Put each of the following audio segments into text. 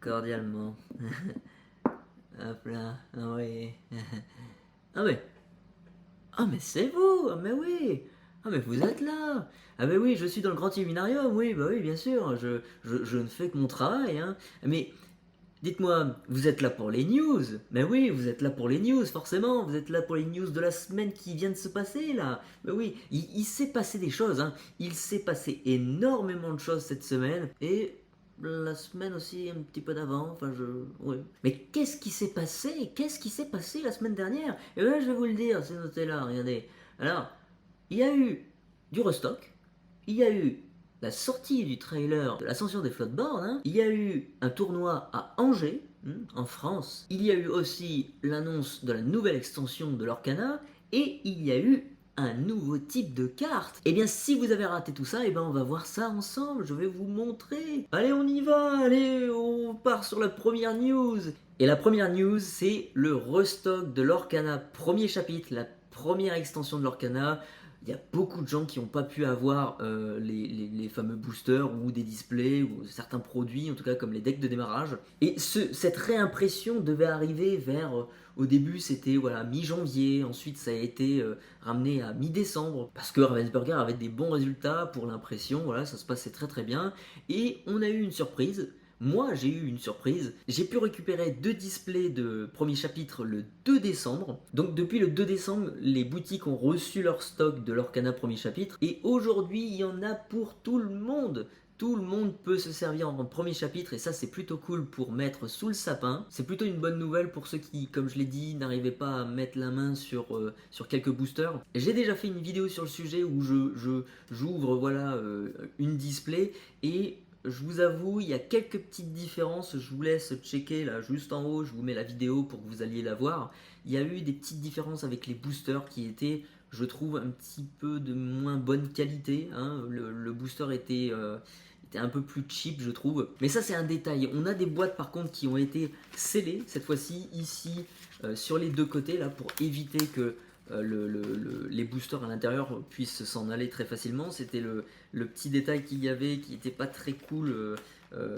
cordialement. Hop là, ah oui. Ah mais, ah mais c'est vous, ah mais oui. Ah mais vous êtes là. Ah mais oui, je suis dans le grand illuminarium, oui, bah oui, bien sûr, je ne fais que mon travail, hein. Mais dites-moi, vous êtes là pour les news? Mais oui, vous êtes là pour les news, forcément. Vous êtes là pour les news de la semaine qui vient de se passer, là. Mais oui, il s'est passé des choses, hein. Il s'est passé énormément de choses cette semaine. Et la semaine aussi, un petit peu d'avant. Enfin, oui. Mais qu'est-ce qui s'est passé? Qu'est-ce qui s'est passé la semaine dernière? Et bien, je vais vous le dire, c'est noté là, regardez. Alors, il y a eu du restock. Il y a eu la sortie du trailer de l'ascension des floodboards, hein. Il y a eu un tournoi à Angers, en France. Il y a eu aussi l'annonce de la nouvelle extension de l'Orcana. Et il y a eu un nouveau type de carte. Et bien si vous avez raté tout ça, et ben on va voir ça ensemble, je vais vous montrer. Allez, on y va, allez, on part sur la première news. Et la première news, c'est le restock de l'Orcana premier chapitre, la première extension de l'Orcana. Il y a beaucoup de gens qui n'ont pas pu avoir les fameux boosters ou des displays ou certains produits, en tout cas comme les decks de démarrage. Et cette réimpression devait arriver vers, au début c'était voilà, mi-janvier, ensuite ça a été ramené à mi-décembre, parce que Ravensburger avait des bons résultats pour l'impression, voilà, ça se passait très très bien. Et on a eu une surprise. Moi, j'ai eu une surprise. J'ai pu récupérer 2 displays de premier chapitre le 2 décembre. Donc depuis le 2 décembre, les boutiques ont reçu leur stock de l'Orcana premier chapitre. Et aujourd'hui, il y en a pour tout le monde. Tout le monde peut se servir en premier chapitre et ça c'est plutôt cool pour mettre sous le sapin. C'est plutôt une bonne nouvelle pour ceux qui, comme je l'ai dit, n'arrivaient pas à mettre la main sur quelques boosters. J'ai déjà fait une vidéo sur le sujet où j'ouvre voilà, une display et je vous avoue, il y a quelques petites différences, je vous laisse checker là juste en haut, je vous mets la vidéo pour que vous alliez la voir. Il y a eu des petites différences avec les boosters qui étaient, je trouve, un petit peu de moins bonne qualité, hein. Le booster était un peu plus cheap, je trouve. Mais ça, c'est un détail. On a des boîtes par contre qui ont été scellées cette fois-ci, ici, sur les deux côtés, là, pour éviter que les boosters à l'intérieur puissent s'en aller très facilement. C'était le petit détail qu'il y avait qui n'était pas très cool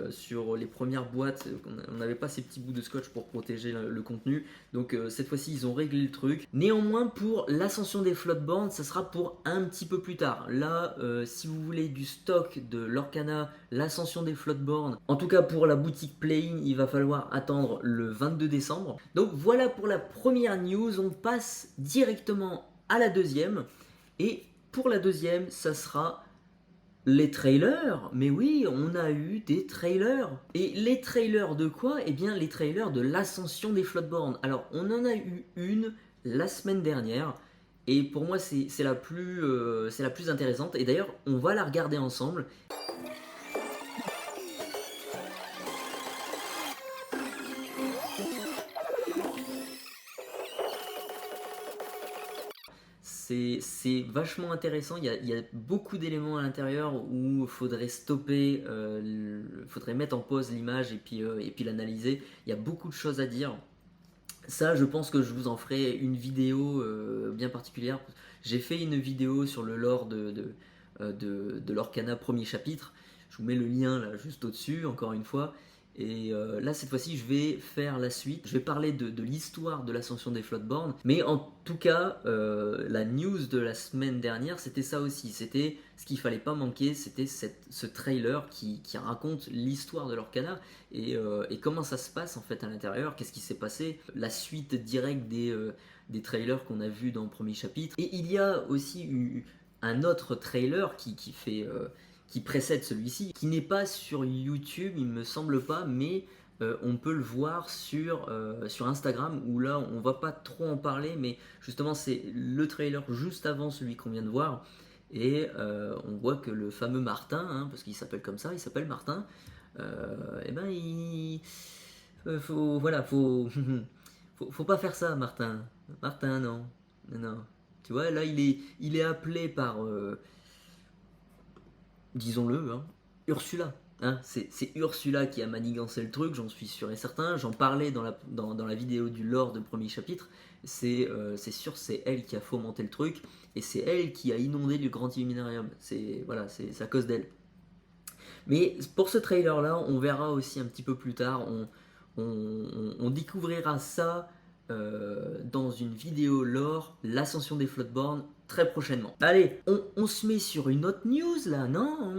sur les premières boîtes. On n'avait pas ces petits bouts de scotch pour protéger le contenu. Donc cette fois-ci, ils ont réglé le truc. Néanmoins, pour l'ascension des floodboards, ça sera pour un petit peu plus tard. Là, si vous voulez du stock de l'Orcana, l'ascension des floodboards, en tout cas pour la boutique Playing, il va falloir attendre le 22 décembre. Donc voilà pour la première news. On passe directement à la deuxième. Et pour la deuxième, ça sera les trailers. Mais oui, on a eu des trailers. Et les trailers de quoi? Eh bien, les trailers de l'ascension des floodboards. Alors, on en a eu une la semaine dernière. Et pour moi, c'est la plus intéressante. Et d'ailleurs, on va la regarder ensemble. C'est vachement intéressant, il y a beaucoup d'éléments à l'intérieur où il faudrait stopper, faudrait mettre en pause l'image et puis l'analyser. Il y a beaucoup de choses à dire. Ça, je pense que je vous en ferai une vidéo bien particulière. J'ai fait une vidéo sur le lore de l'Orcana premier chapitre. Je vous mets le lien là juste au-dessus, encore une fois. Et là, cette fois-ci, je vais faire la suite. Je vais parler de l'histoire de l'ascension des Floodborn. Mais en tout cas, la news de la semaine dernière, c'était ça aussi. C'était ce qu'il fallait pas manquer. C'était ce trailer qui raconte l'histoire de l'Orcana et comment ça se passe en fait à l'intérieur. Qu'est-ce qui s'est passé? La suite directe des trailers qu'on a vus dans le premier chapitre. Et il y a aussi eu un autre trailer qui précède celui-ci, qui n'est pas sur YouTube, il me semble pas, mais on peut le voir sur Instagram, où là on va pas trop en parler, mais justement c'est le trailer juste avant celui qu'on vient de voir, et on voit que le fameux Martin, hein, parce qu'il s'appelle comme ça, il s'appelle Martin, et ben voilà, faut pas faire ça, Martin. Martin, non, non. Tu vois, là il est appelé par disons-le, hein, Ursula. Hein, c'est Ursula qui a manigancé le truc, j'en suis sûr et certain. J'en parlais dans la vidéo du lore de premier chapitre. C'est sûr, c'est elle qui a fomenté le truc et c'est elle qui a inondé le grand Illuminarium. C'est à cause d'elle. Mais pour ce trailer là, on verra aussi un petit peu plus tard, on découvrira ça dans une vidéo lore, l'ascension des Floodborn, très prochainement. Allez, on se met sur une autre news là, non?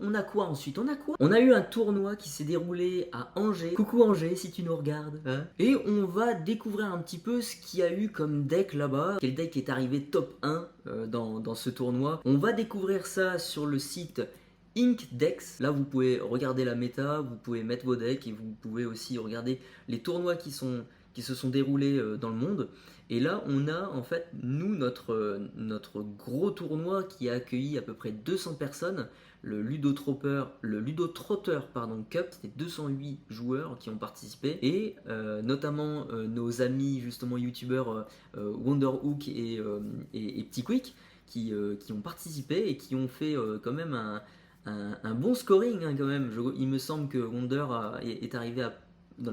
On a quoi ensuite? On a quoi? On a eu un tournoi qui s'est déroulé à Angers. Coucou Angers si tu nous regardes. Hein, et on va découvrir un petit peu ce qu'il y a eu comme deck là-bas. Quel deck est arrivé top 1 dans ce tournoi. On va découvrir ça sur le site Inkdex. Là vous pouvez regarder la méta, vous pouvez mettre vos decks et vous pouvez aussi regarder les tournois qui se sont déroulés dans le monde. Et là, on a en fait, nous, notre gros tournoi qui a accueilli à peu près 200 personnes, le Ludotrotter Cup, c'était 208 joueurs qui ont participé, et notamment nos amis justement youtubeurs Wonderhook et Petit Quick qui ont participé et qui ont fait quand même un bon scoring hein, quand même. Il me semble que Wonder est arrivé dans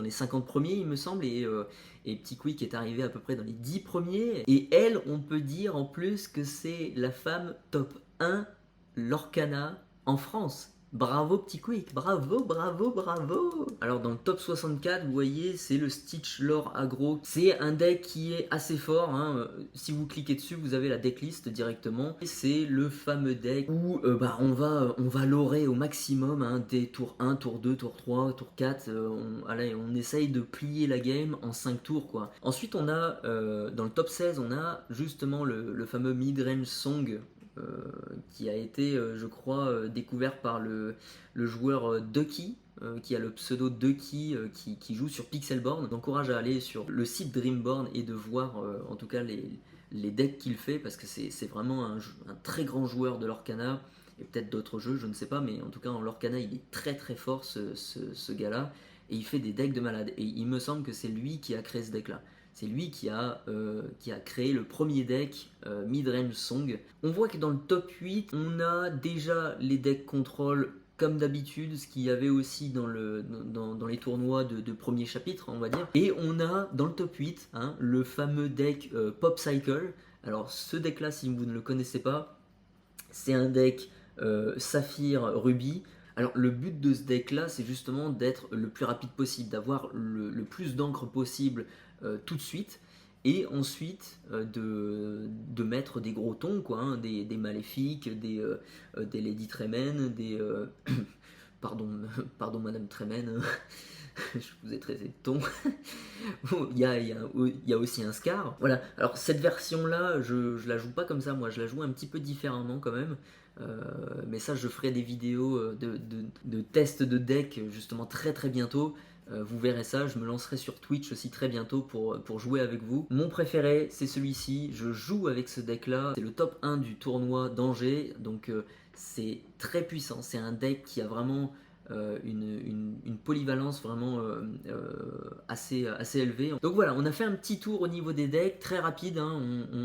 les 50 premiers, il me semble, et Petit Quick est arrivé à peu près dans les 10 premiers. Et elle, on peut dire en plus que c'est la femme top 1 Lorcana en France. Bravo Petit Quick, bravo, bravo, bravo. Alors dans le top 64, vous voyez, c'est le Stitch Lore Aggro. C'est un deck qui est assez fort, hein. Si vous cliquez dessus, vous avez la decklist directement. C'est le fameux deck où on va lorer au maximum hein, des tours 1, tour 2, tour 3, tour 4. On essaye de plier la game en 5 tours quoi. Ensuite on a, dans le top 16, on a justement le fameux Midrange Song. Qui a été, je crois, découvert par le joueur Ducky, qui a le pseudo Ducky, qui joue sur Pixelborn. J'encourage à aller sur le site Dreamborn et de voir en tout cas les decks qu'il fait, parce que c'est vraiment un très grand joueur de l'Orcana, et peut-être d'autres jeux, je ne sais pas, mais en tout cas en l'Orcana il est très très fort ce gars-là, et il fait des decks de malade, et il me semble que c'est lui qui a créé ce deck-là. C'est lui qui a créé le premier deck Midrange Song. On voit que dans le top 8, on a déjà les decks contrôle comme d'habitude, ce qu'il y avait aussi dans les tournois de premier chapitre, on va dire. Et on a dans le top 8 hein, le fameux deck Pop Cycle. Alors ce deck-là, si vous ne le connaissez pas, c'est un deck Saphir Ruby. Alors le but de ce deck là c'est justement d'être le plus rapide possible, d'avoir le plus d'encre possible tout de suite, et ensuite de mettre des gros tons quoi, hein, des maléfiques, des Lady Tremen, des pardon Madame Tremen, je vous ai traité de ton. il y a aussi un Scar. Voilà, alors cette version là je la joue pas comme ça, moi je la joue un petit peu différemment quand même. Mais ça je ferai des vidéos de tests de deck justement très très bientôt. Vous verrez ça, je me lancerai sur Twitch aussi très bientôt pour jouer avec vous. Mon préféré c'est celui-ci, je joue avec ce deck là, c'est le top 1 du tournoi d'Angers, donc c'est très puissant, c'est un deck qui a vraiment une polyvalence vraiment assez élevée. Donc voilà, on a fait un petit tour au niveau des decks, très rapide, hein,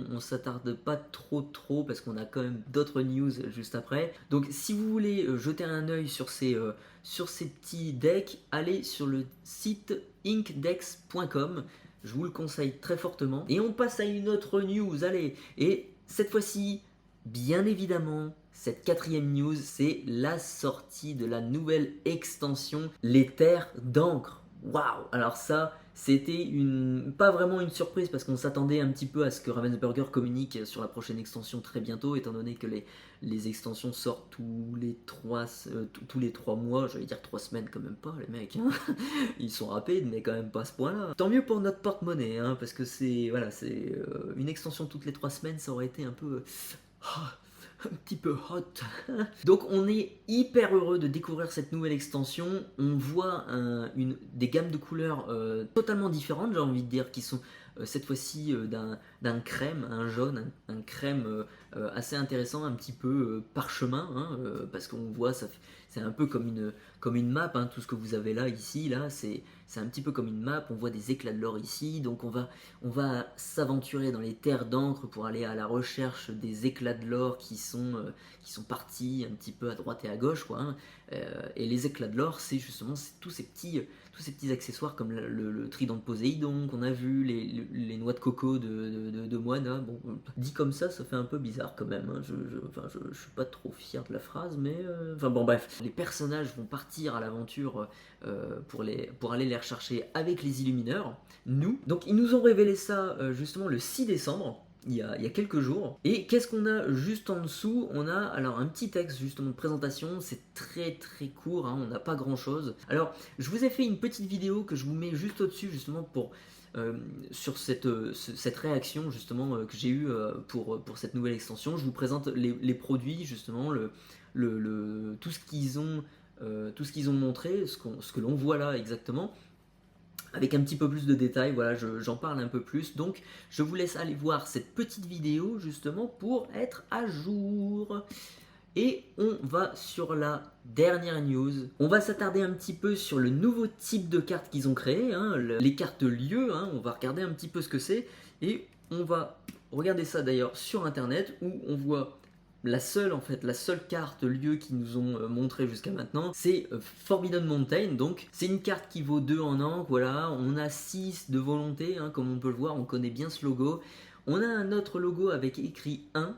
on s'attarde pas trop parce qu'on a quand même d'autres news juste après. Donc si vous voulez jeter un œil sur ces petits decks, allez sur le site inkdex.com, je vous le conseille très fortement. Et on passe à une autre news, allez, et cette fois-ci, bien évidemment, cette quatrième news, c'est la sortie de la nouvelle extension, les terres d'encre. Waouh! Alors ça, c'était pas vraiment une surprise parce qu'on s'attendait un petit peu à ce que Ravensburger communique sur la prochaine extension très bientôt, étant donné que les extensions sortent tous les 3 mois, j'allais dire 3 semaines quand même pas les mecs, hein. Ils sont rapides mais quand même pas à ce point-là. Tant mieux pour notre porte-monnaie, hein, parce que c'est une extension toutes les 3 semaines, ça aurait été un peu... un petit peu hot. Donc on est hyper heureux de découvrir cette nouvelle extension. On voit des gammes de couleurs totalement différentes, j'ai envie de dire, qui sont cette fois-ci d'un crème, un jaune, un crème assez intéressant, un petit peu parchemin, hein, parce qu'on voit, c'est un peu comme une map, hein, tout ce que vous avez là, ici, là, c'est un petit peu comme une map, on voit des éclats de l'or ici, donc on va s'aventurer dans les terres d'encre pour aller à la recherche des éclats de l'or qui sont partis un petit peu à droite et à gauche, quoi, hein. Et les éclats de l'or, c'est justement tous ces petits accessoires comme le trident de Poséidon qu'on a vu, les noix de coco de Moana. Bon, dit comme ça fait un peu bizarre. bizarre quand même, hein. Je suis pas trop fier de la phrase, mais enfin bon bref. Les personnages vont partir à l'aventure pour aller les rechercher avec les Illumineurs, nous. Donc ils nous ont révélé ça justement le 6 décembre. Il y a quelques jours. Et qu'est-ce qu'on a juste en dessous? On a alors un petit texte justement de présentation, c'est très très court, hein, on n'a pas grand chose. Alors je vous ai fait une petite vidéo que je vous mets juste au-dessus justement sur cette réaction justement que j'ai eue pour cette nouvelle extension. Je vous présente les produits justement, tout ce qu'ils ont montré, ce que l'on voit là exactement, avec un petit peu plus de détails. Voilà, j'en parle un peu plus. Donc je vous laisse aller voir cette petite vidéo justement pour être à jour. Et on va sur la dernière news. On va s'attarder un petit peu sur le nouveau type de carte qu'ils ont créé, hein, les cartes lieux, hein. On va regarder un petit peu ce que c'est. Et on va regarder ça d'ailleurs sur internet où on voit la seule carte lieu qu'ils nous ont montré jusqu'à maintenant, c'est Forbidden Mountain. Donc c'est une carte qui vaut 2 en encre, voilà. On a 6 de volonté, hein, comme on peut le voir, on connaît bien ce logo. On a un autre logo avec écrit 1.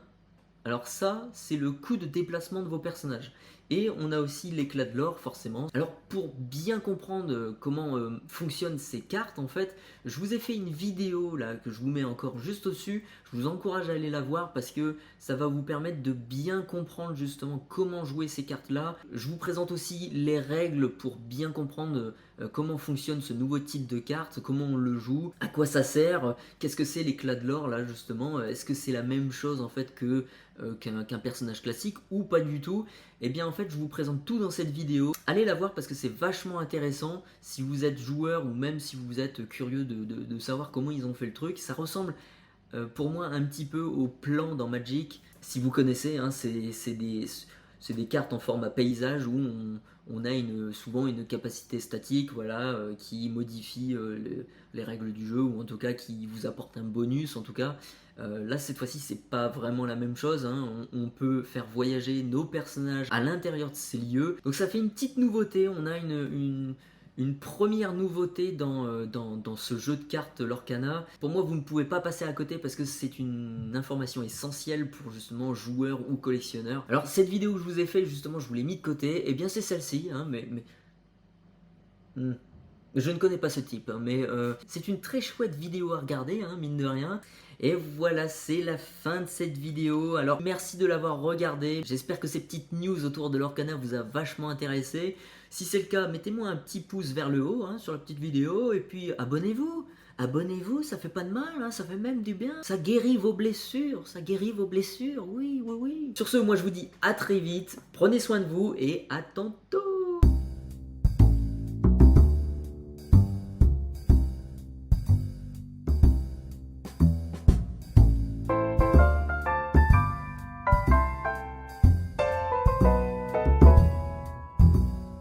Alors ça, c'est le coût de déplacement de vos personnages. Et on a aussi l'éclat de l'or, forcément. Alors pour bien comprendre comment fonctionnent ces cartes, en fait, je vous ai fait une vidéo là que je vous mets encore juste au-dessus. Je vous encourage à aller la voir parce que ça va vous permettre de bien comprendre justement comment jouer ces cartes-là. Je vous présente aussi les règles pour bien comprendre comment fonctionne ce nouveau type de carte, comment on le joue, à quoi ça sert, qu'est-ce que c'est l'éclat de l'or là justement, est-ce que c'est la même chose en fait qu'un personnage classique ou pas du tout. Et bien en fait je vous présente tout dans cette vidéo. Allez la voir parce que c'est vachement intéressant si vous êtes joueur ou même si vous êtes curieux de savoir comment ils ont fait le truc. Ça ressemble pour moi un petit peu au plan dans Magic. Si vous connaissez, hein, c'est des cartes en format paysage où on a souvent une capacité statique, voilà, qui modifie les règles du jeu ou en tout cas qui vous apporte un bonus en tout cas. Là cette fois-ci c'est pas vraiment la même chose, hein. On peut faire voyager nos personnages à l'intérieur de ces lieux, donc ça fait une petite nouveauté. On a une première nouveauté dans ce jeu de cartes Lorcana. Pour moi vous ne pouvez pas passer à côté parce que c'est une information essentielle pour justement joueurs ou collectionneurs. Alors cette vidéo que je vous ai fait justement, je vous l'ai mis de côté, et bien c'est celle-ci, hein, je ne connais pas ce type, hein, mais c'est une très chouette vidéo à regarder, hein, mine de rien. Et voilà, c'est la fin de cette vidéo. Alors merci de l'avoir regardé. J'espère que ces petites news autour de Lorcana vous a vachement intéressé. Si c'est le cas, mettez-moi un petit pouce vers le haut, hein, sur la petite vidéo. Et puis abonnez-vous. Abonnez-vous, ça fait pas de mal, hein, ça fait même du bien. Ça guérit vos blessures, oui, oui, oui. Sur ce, moi je vous dis à très vite. Prenez soin de vous et à tantôt.